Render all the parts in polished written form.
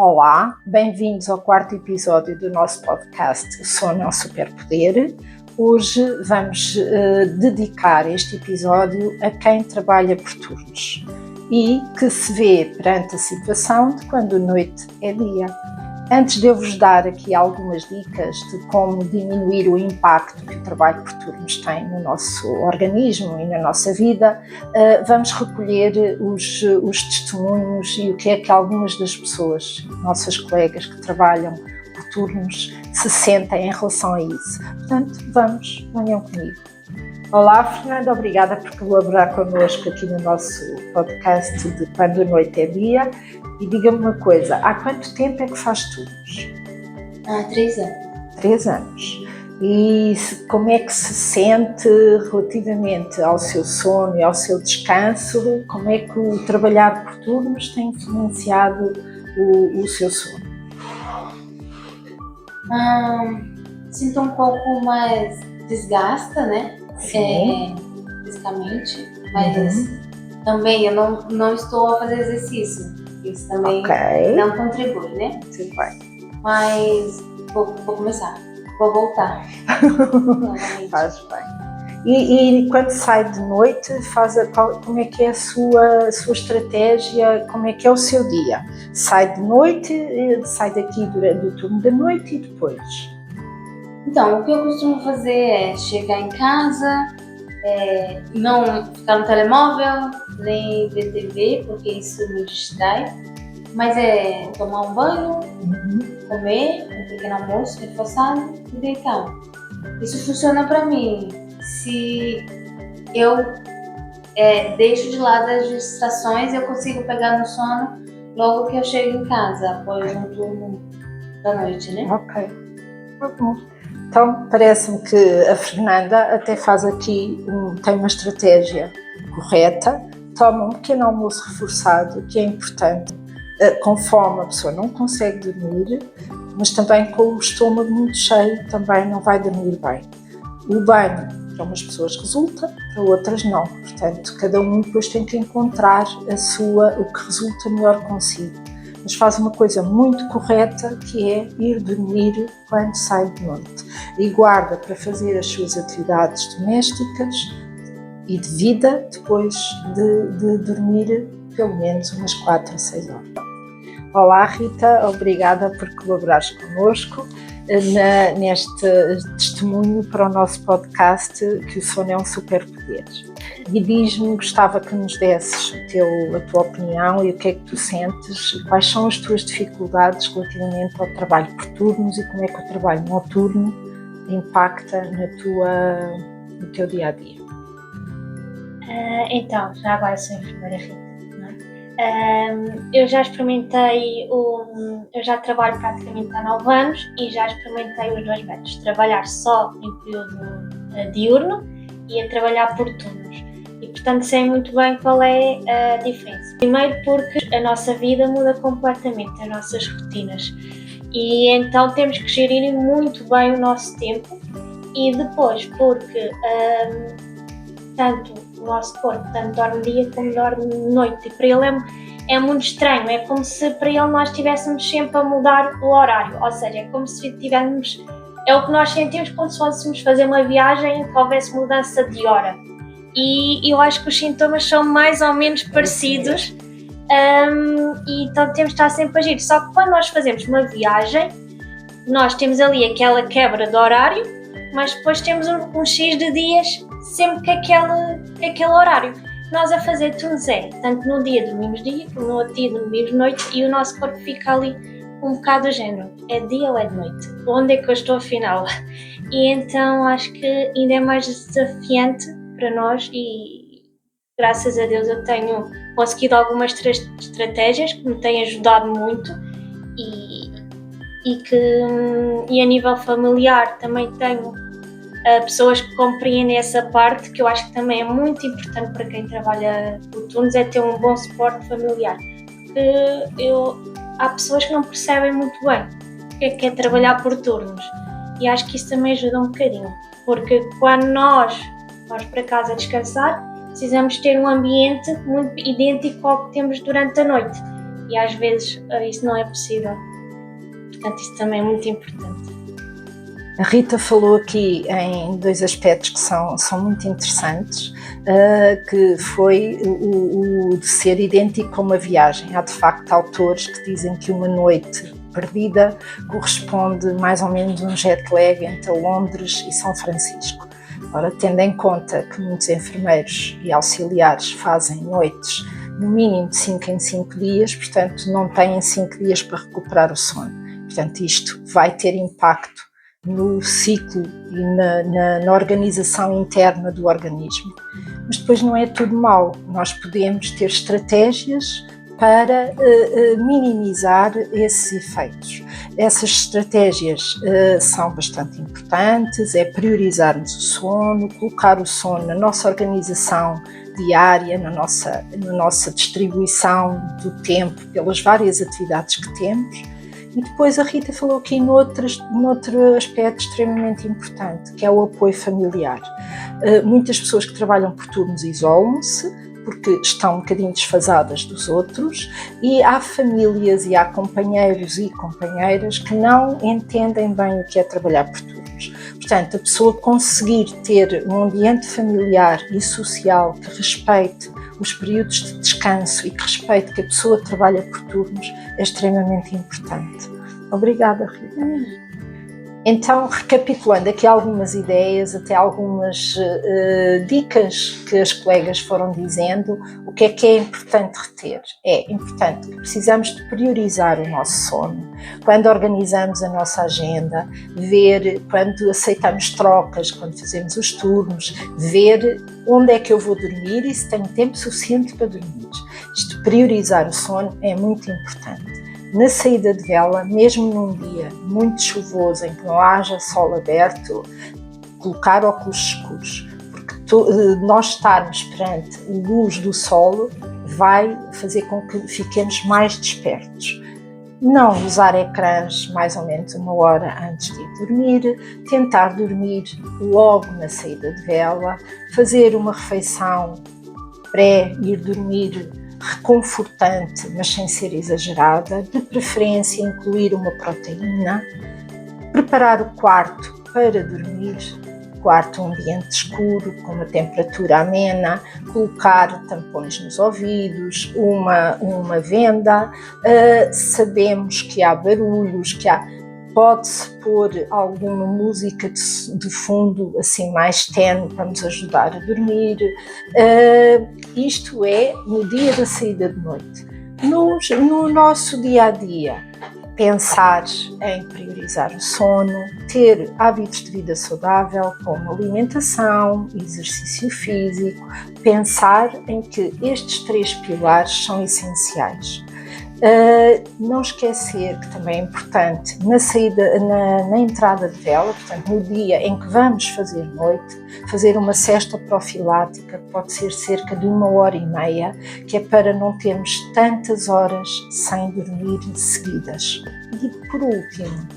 Olá, bem-vindos ao quarto episódio do nosso podcast O Sono é um Superpoder. Hoje vamos dedicar este episódio a quem trabalha por turnos e que se vê perante a situação de quando a noite é dia. Antes de eu vos dar aqui algumas dicas de como diminuir o impacto que o trabalho por turnos tem no nosso organismo e na nossa vida, vamos recolher os testemunhos e o que é que algumas das pessoas, nossas colegas que trabalham por turnos, se sentem em relação a isso. Portanto, venham comigo. Olá, Fernanda, obrigada por colaborar connosco aqui no nosso podcast de Quando a Noite é Dia. E diga-me uma coisa, há quanto tempo é que faz turnos? Há 3 anos. 3 anos. E como é que se sente relativamente ao seu sono e ao seu descanso? Como é que o trabalhar por turnos tem influenciado o seu sono? Sinto um pouco mais desgasta, né? Fisicamente, mas também eu não estou a fazer exercício. Isso também não contribui, né? Tudo bem. Mas vou começar, vou voltar. Faz bem. E quando sai de noite, como é que é a sua estratégia, como é que é o seu dia? Sai de noite, sai daqui durante o turno da noite e depois? Então, o que eu costumo fazer é chegar em casa, não ficar no telemóvel, nem ver TV, porque isso me distrai, mas é tomar um banho, comer um pequeno almoço reforçado e deitar. Isso funciona para mim. Se eu deixo de lado as distrações, eu consigo pegar no sono logo que eu chego em casa, após um turno da noite, né? Ok, tá bom. Então, parece-me que a Fernanda até faz aqui, tem uma estratégia correta, toma um pequeno almoço reforçado, que é importante. Com fome a pessoa não consegue dormir, mas também com o estômago muito cheio também não vai dormir bem. O banho, para umas pessoas resulta, para outras não. Portanto, cada um depois tem que encontrar o que resulta melhor consigo. Mas faz uma coisa muito correta, que é ir dormir quando sai de noite. E guarda para fazer as suas atividades domésticas e de vida depois de dormir pelo menos umas 4 a 6 horas. Olá, Rita, obrigada por colaborares connosco neste testemunho para o nosso podcast que o sono é um superpoder. E diz-me, gostava que nos desses a tua opinião e o que é que tu sentes, quais são as tuas dificuldades relativamente ao trabalho por turnos e como é que o trabalho noturno impacta no teu dia-a-dia. Então, já agora sou enfermeira, Rita. Eu já experimentei, eu já trabalho praticamente há 9 anos e já experimentei os 2 métodos, trabalhar só em período diurno e a trabalhar por turnos. E portanto sei muito bem qual é a diferença. Primeiro porque a nossa vida muda completamente, as nossas rotinas. E então temos que gerir muito bem o nosso tempo e depois porque tanto o nosso corpo tanto dorme dia como dorme noite e para ele é muito estranho, é como se para ele nós estivéssemos sempre a mudar o horário, ou seja, é como se tivéssemos, é o que nós sentimos como se fôssemos fazer uma viagem em que houvesse mudança de hora e eu acho que os sintomas são mais ou menos parecidos e então temos de estar sempre a agir, só que quando nós fazemos uma viagem nós temos ali aquela quebra de horário, mas depois temos um X de dias sempre que aquele horário. Nós a fazer turnos tanto num dia dormimos dia, como no outro dia dormimos noite e o nosso corpo fica ali um bocado do género, é dia ou é de noite? Onde é que eu estou afinal? E então acho que ainda é mais desafiante para nós e graças a Deus eu tenho conseguido algumas estratégias que me têm ajudado muito e a nível familiar também tenho pessoas que compreendem essa parte, que eu acho que também é muito importante para quem trabalha por turnos, é ter um bom suporte familiar. Porque há pessoas que não percebem muito bem o que é trabalhar por turnos e acho que isso também ajuda um bocadinho, porque quando nós vamos para casa descansar, precisamos ter um ambiente muito idêntico ao que temos durante a noite e às vezes isso não é possível. Portanto, isso também é muito importante. A Rita falou aqui em 2 aspectos que são muito interessantes, que foi o de ser idêntico a uma viagem. Há de facto autores que dizem que uma noite perdida corresponde mais ou menos a um jet lag entre Londres e São Francisco. Ora, tendo em conta que muitos enfermeiros e auxiliares fazem noites no mínimo de 5 em 5 dias, portanto não têm 5 dias para recuperar o sono. Portanto, isto vai ter impacto no ciclo e na organização interna do organismo. Mas depois não é tudo mau. Nós podemos ter estratégias para minimizar esses efeitos. Essas estratégias são bastante importantes, é priorizarmos o sono, colocar o sono na nossa organização diária, na nossa distribuição do tempo pelas várias atividades que temos. E depois a Rita falou aqui noutro aspecto extremamente importante, que é o apoio familiar. Muitas pessoas que trabalham por turnos isolam-se, porque estão um bocadinho desfasadas dos outros, e há famílias e há companheiros e companheiras que não entendem bem o que é trabalhar por turnos. Portanto, a pessoa conseguir ter um ambiente familiar e social que respeite os períodos de descanso e que respeite que a pessoa trabalha por turnos é extremamente importante. Obrigada, Rita. Então, recapitulando aqui algumas ideias, até algumas dicas que as colegas foram dizendo, o que é importante reter? É importante que precisamos de priorizar o nosso sono, quando organizamos a nossa agenda, ver quando aceitamos trocas, quando fazemos os turnos, ver onde é que eu vou dormir e se tenho tempo suficiente para dormir. Isto, priorizar o sono é muito importante. Na saída de vela, mesmo num dia muito chuvoso em que não haja sol aberto, colocar óculos escuros, porque nós estarmos perante a luz do sol vai fazer com que fiquemos mais despertos. Não usar ecrãs mais ou menos 1 hora antes de ir dormir, tentar dormir logo na saída de vela, fazer uma refeição pré-ir dormir reconfortante, mas sem ser exagerada, de preferência incluir uma proteína, preparar o quarto para dormir, quarto um ambiente escuro, com uma temperatura amena, colocar tampões nos ouvidos, uma venda, sabemos que há barulhos, pode-se pôr alguma música de fundo assim mais tenue para nos ajudar a dormir. Isto é no dia da saída de noite. No nosso dia-a-dia, pensar em priorizar o sono, ter hábitos de vida saudável como alimentação, exercício físico, pensar em que estes 3 pilares são essenciais. Não esquecer que também é importante na entrada de vela, portanto no dia em que vamos fazer noite, fazer uma cesta profilática, que pode ser cerca de 1h30, que é para não termos tantas horas sem dormir seguidas. E por último,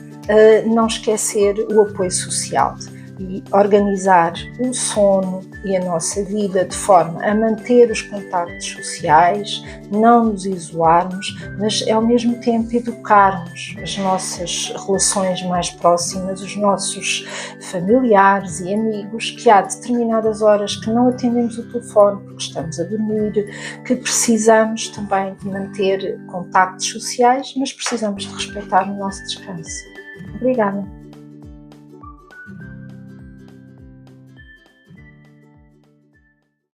não esquecer o apoio social e organizar o sono e a nossa vida de forma a manter os contactos sociais, não nos isolarmos, mas ao mesmo tempo educarmos as nossas relações mais próximas, os nossos familiares e amigos, que há determinadas horas que não atendemos o telefone porque estamos a dormir, que precisamos também de manter contactos sociais, mas precisamos de respeitar o nosso descanso. Obrigada.